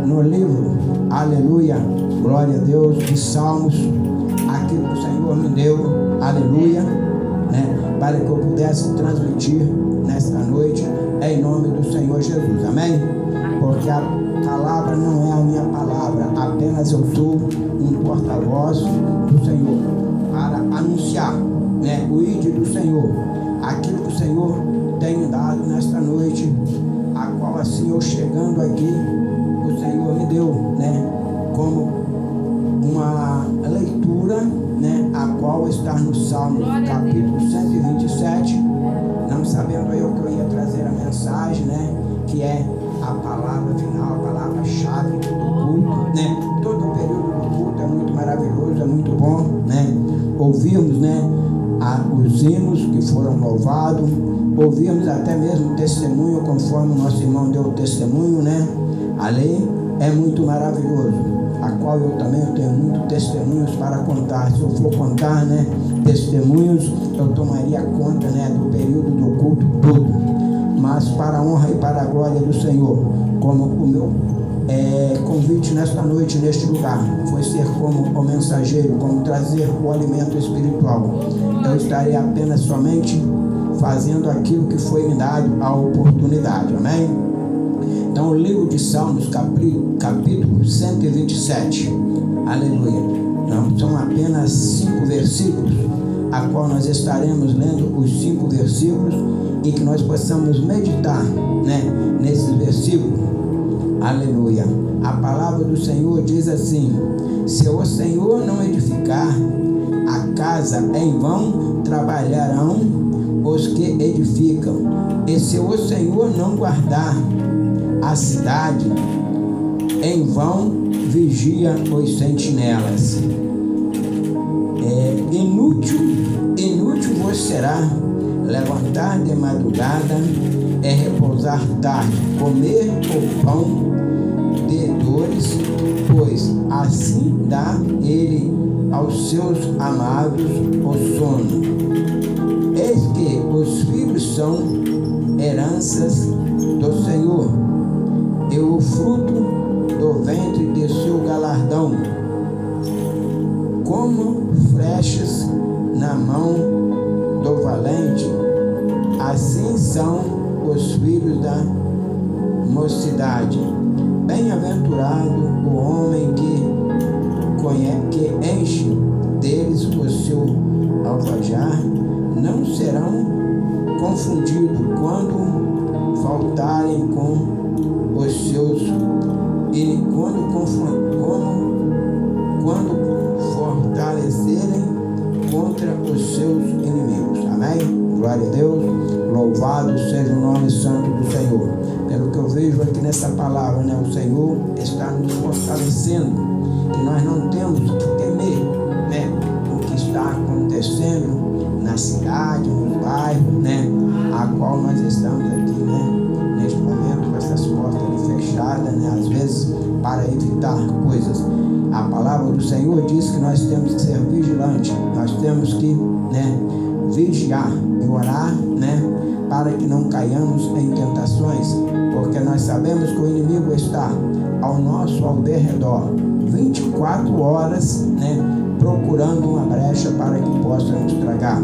no livro, aleluia, glória a Deus, de Salmos, aquilo que o Senhor me deu, aleluia, né, para que eu pudesse transmitir nesta noite, em nome do Senhor Jesus, amém? Porque a palavra não é a minha palavra, apenas eu sou um porta-voz do Senhor, para anunciar, né, o ID do Senhor, aquilo que o Senhor tem dado nesta noite, a qual assim eu chegando aqui, o Senhor me deu, né, como uma leitura, né, a qual está no Salmo capítulo 127, não sabendo eu que eu ia trazer a mensagem, né, que é a palavra final, a palavra-chave do culto, né, todo o período do culto é muito maravilhoso, é muito bom, né, ouvirmos, né, os hinos que foram louvados, ouvimos até mesmo testemunho, conforme o nosso irmão deu o testemunho, né? Ali é muito maravilhoso, a qual eu também tenho muitos testemunhos para contar. Se eu for contar, né, testemunhos, eu tomaria conta, né, do período do culto todo, mas para a honra e para a glória do Senhor, como o meu convite nesta noite, neste lugar, foi ser como o mensageiro, como trazer o alimento espiritual. Eu estarei apenas somente fazendo aquilo que foi me dado a oportunidade, amém? Então o livro de Salmos, capítulo 127, aleluia, não, são apenas 5 versículos, a qual nós estaremos lendo os 5 versículos e que nós possamos meditar, né, nesses versículos. Aleluia. A palavra do Senhor diz assim: se o Senhor não edificar a casa, em vão trabalharão os que edificam. E se o Senhor não guardar a cidade, em vão vigia os sentinelas. Inútil vos será levantar de madrugada e repousar tarde, comer o pão de dores, pois assim dá ele aos seus amados o sono. Eis que os filhos são heranças do Senhor, e o fruto do ventre de seu galardão, como flechas na mão do valente, assim são os filhos da mocidade. Bem-aventurado o homem que enche deles o seu alforjar, não serão confundidos quando faltarem com os seus, e quando fortalecerem contra os seus inimigos. Amém? Glória a Deus, louvado seja o nome santo do Senhor. Pelo que eu vejo aqui nessa palavra, né, o Senhor está nos fortalecendo, que nós não temos que temer, né, o que está acontecendo na cidade, nos bairros, né, a qual nós estamos aqui, né, neste momento com essas portas fechadas, né, às vezes para evitar coisas. A palavra do Senhor diz que nós temos que ser vigilantes, nós temos que, né, vigiar e orar, né, para que não caiamos em tentações, porque nós sabemos que o inimigo está ao derredor 24 horas, né, procurando uma brecha para que possa nos tragar.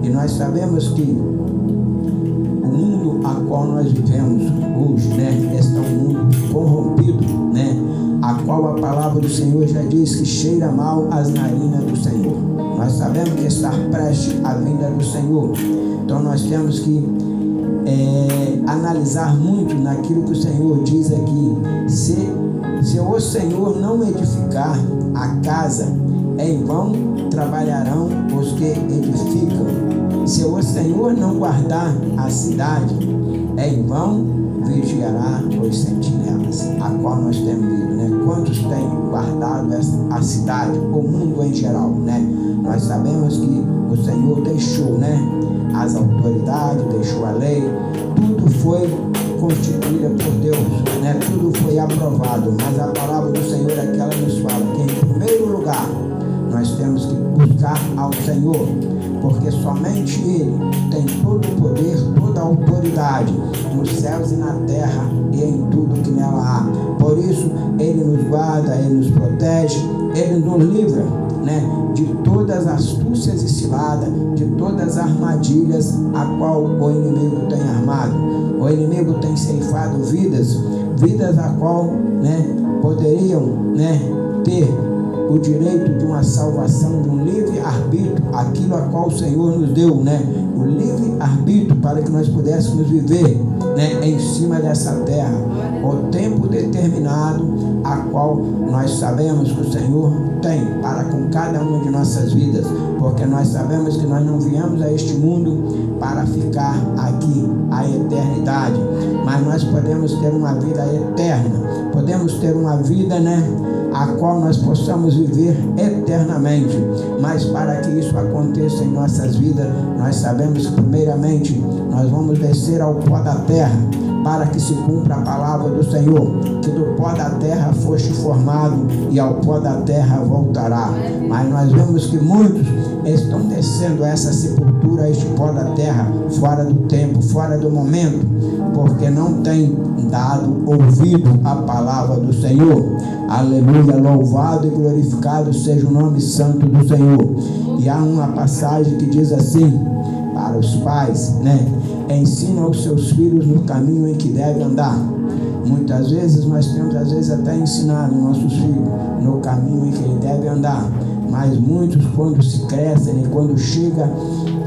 E nós sabemos que o mundo a qual nós vivemos hoje, né, está um mundo corrompido, né, a qual a palavra do Senhor já diz que cheira mal as narinas do Senhor. Nós sabemos que está prestes a vinda do Senhor. Então nós temos que analisar muito naquilo que o Senhor diz aqui. Se o Senhor não edificar a casa, em vão trabalharão os que edificam. Se o Senhor não guardar a cidade, em vão vigiará os sentinelas, a qual nós temos lido, né? Quantos têm guardado a cidade, o mundo em geral, né? Nós sabemos que o Senhor deixou, né, as autoridades, deixou a lei, tudo foi constituída por Deus, né? Tudo foi aprovado, mas a palavra do Senhor é que ela nos fala que em primeiro lugar nós temos que buscar ao Senhor, porque somente Ele tem todo o poder, toda a autoridade nos céus e na terra e em tudo que nela há. Por isso Ele nos guarda, Ele nos protege, Ele nos livra, né, de todas as astúcias e ciladas, de todas as armadilhas a qual o inimigo tem armado. O inimigo tem ceifado vidas a qual, né, poderiam, né, ter o direito de uma salvação, de um livre-arbítrio, aquilo a qual o Senhor nos deu, né, o livre-arbítrio para que nós pudéssemos viver, né, em cima dessa terra, o tempo determinado a qual nós sabemos que o Senhor tem para com cada uma de nossas vidas, porque nós sabemos que nós não viemos a este mundo para ficar aqui a eternidade, mas nós podemos ter uma vida eterna, podemos ter uma vida, né, a qual nós possamos viver eternamente. Mas para que isso aconteça em nossas vidas, nós sabemos que primeiramente nós vamos descer ao pó da terra, para que se cumpra a palavra do Senhor, que do pó da terra foste formado e ao pó da terra voltará. Mas nós vemos que muitos estão descendo a essa sepultura, a este pó da terra, fora do tempo, fora do momento, porque não tem dado ouvido à palavra do Senhor. Aleluia, louvado e glorificado seja o nome santo do Senhor. E há uma passagem que diz assim, para os pais, né, ensina os seus filhos no caminho em que devem andar. Muitas vezes nós temos, às vezes, até ensinado nossos filhos no caminho em que ele deve andar, mas muitos, quando se crescem e quando chega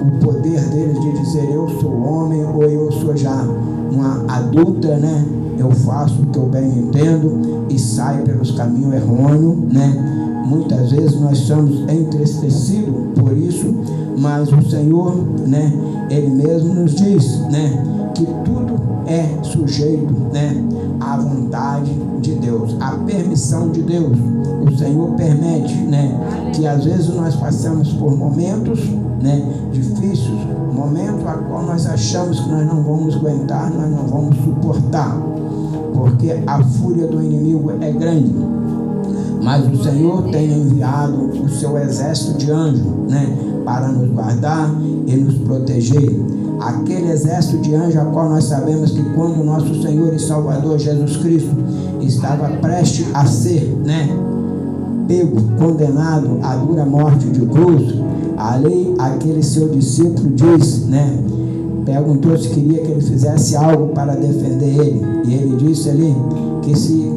o poder deles de dizer eu sou homem ou eu sou já uma adulta, né, eu faço o que eu bem entendo e saio pelos caminhos errôneos, né? Muitas vezes nós somos entristecidos por isso, mas o Senhor, né, Ele mesmo nos diz, né, que tudo é sujeito, né, à vontade de Deus, à permissão de Deus. O Senhor permite, né, que às vezes nós passamos por momentos, né, difíceis, momentos a qual nós achamos que nós não vamos aguentar, nós não vamos suportar, porque a fúria do inimigo é grande. Mas o Senhor tem enviado o seu exército de anjos, né, para nos guardar e nos proteger. Aquele exército de anjos, a qual nós sabemos que quando o nosso Senhor e Salvador Jesus Cristo estava prestes a ser, né, pego, condenado à dura morte de cruz, ali aquele seu discípulo diz, né, perguntou se queria que ele fizesse algo para defender ele, e ele disse ali que se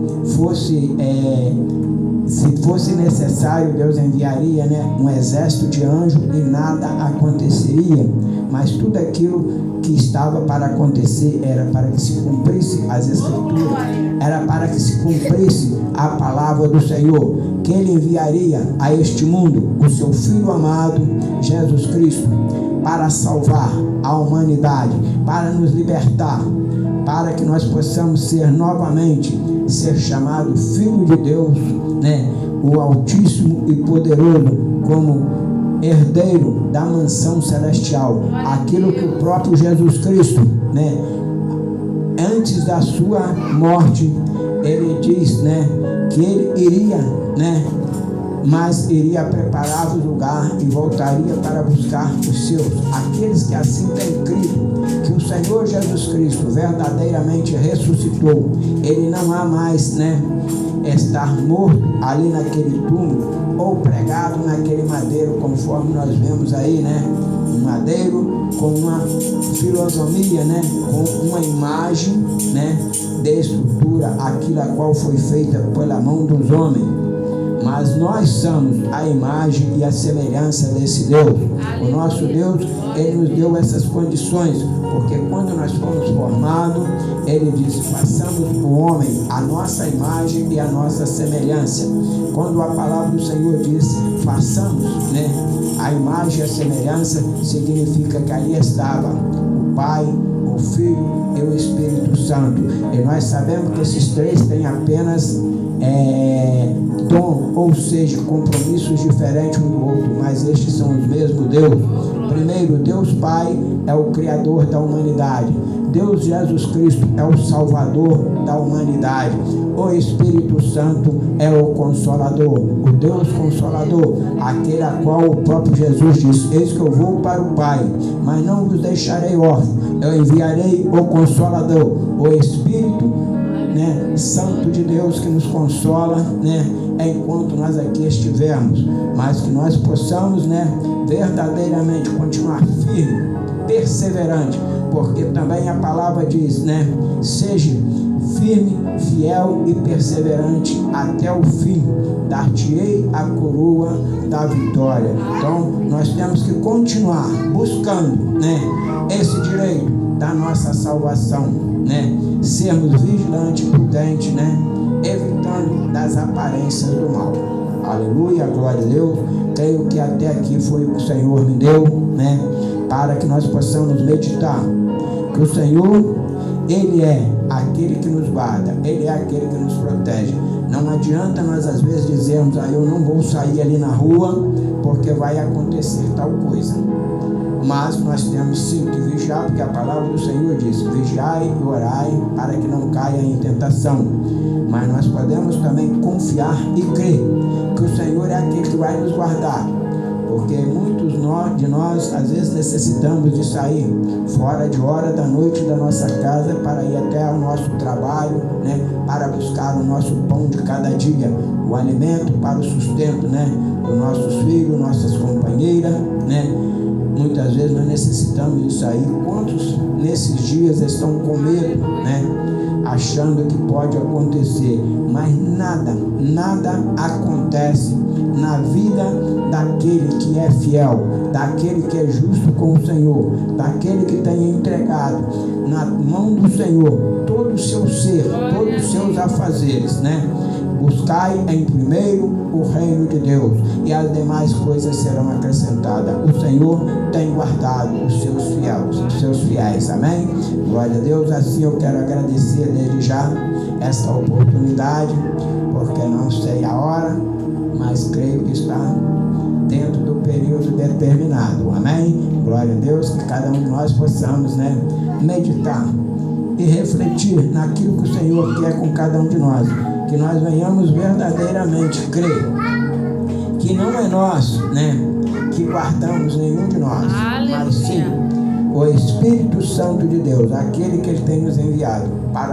fosse necessário, Deus enviaria, né, um exército de anjos e nada aconteceria. Mas tudo aquilo que estava para acontecer era para que se cumprisse as Escrituras, era para que se cumprisse a palavra do Senhor, que Ele enviaria a este mundo o seu Filho amado, Jesus Cristo, para salvar a humanidade, para nos libertar, para que nós possamos ser novamente, ser chamado Filho de Deus, né, o Altíssimo e Poderoso, como herdeiro da mansão celestial, aquilo que o próprio Jesus Cristo, né, antes da sua morte, ele diz, né, que ele iria, né, mas iria preparar o lugar e voltaria para buscar os seus, aqueles que assim têm crido que o Senhor Jesus Cristo verdadeiramente ressuscitou. Ele não há mais, né, estar morto ali naquele túmulo ou pregado naquele madeiro, conforme nós vemos aí, né, um madeiro com uma filosofia, né, com uma imagem, né, de estrutura, aquilo a qual foi feita pela mão dos homens. Mas nós somos a imagem e a semelhança desse Deus. O nosso Deus, Ele nos deu essas condições, porque quando nós fomos formados, Ele disse, façamos o homem a nossa imagem e a nossa semelhança. Quando a palavra do Senhor diz, façamos, né, a imagem e a semelhança, significa que ali estava o Pai, o Filho e o Espírito Santo. E nós sabemos que esses três têm apenas dom, ou seja, compromissos diferentes um do outro, mas estes são os mesmos Deus. Primeiro, Deus Pai é o Criador da humanidade. Deus Jesus Cristo é o Salvador da humanidade. O Espírito Santo é o Consolador, o Deus Consolador, aquele a qual o próprio Jesus disse, eis que eu vou para o Pai, mas não vos deixarei órfãos, eu enviarei o Consolador, o Espírito né, Santo de Deus que nos consola, né, enquanto nós aqui estivermos, mas que nós possamos, né, verdadeiramente continuar firme, perseverante, porque também a palavra diz, né, seja firme, fiel e perseverante até o fim, dar-te-ei a coroa da vitória. Então nós temos que continuar buscando, né, esse direito da nossa salvação, né, sermos vigilantes, prudentes, né, evitando das aparências do mal. Aleluia, glória a Deus. Creio que até aqui foi o que o Senhor me deu, né, para que nós possamos meditar que o Senhor, Ele é aquele que nos guarda, Ele é aquele que nos protege. Não adianta nós às vezes dizermos, eu não vou sair ali na rua porque vai acontecer tal coisa. Mas nós temos sim que vigiar, porque a palavra do Senhor diz, vigiai e orai para que não caia em tentação. Mas nós podemos também confiar e crer que o Senhor é aquele que vai nos guardar. Porque muitos de nós às vezes necessitamos de sair fora de hora da noite da nossa casa para ir até o nosso trabalho, né, para buscar o nosso pão de cada dia, o alimento para o sustento, né, dos nossos filhos, nossas companheiras, né. Muitas vezes nós necessitamos de sair. Quantos nesses dias estão com medo, né, achando que pode acontecer, mas nada acontece na vida daquele que é fiel, daquele que é justo com o Senhor, daquele que tem entregado na mão do Senhor todo o seu ser, todos os seus afazeres, né? Buscai em primeiro o reino de Deus e as demais coisas serão acrescentadas. O Senhor tem guardado os seus fiéis, amém? Glória a Deus. Assim eu quero agradecer desde já esta oportunidade, porque não sei a hora, mas creio que está dentro do período determinado, amém? Glória a Deus, que cada um de nós possamos, né, meditar e refletir naquilo que o Senhor quer com cada um de nós, que nós venhamos verdadeiramente crer que não é nós, né, que guardamos nenhum de nós, mas sim o Espírito Santo de Deus, aquele que Ele tem nos enviado para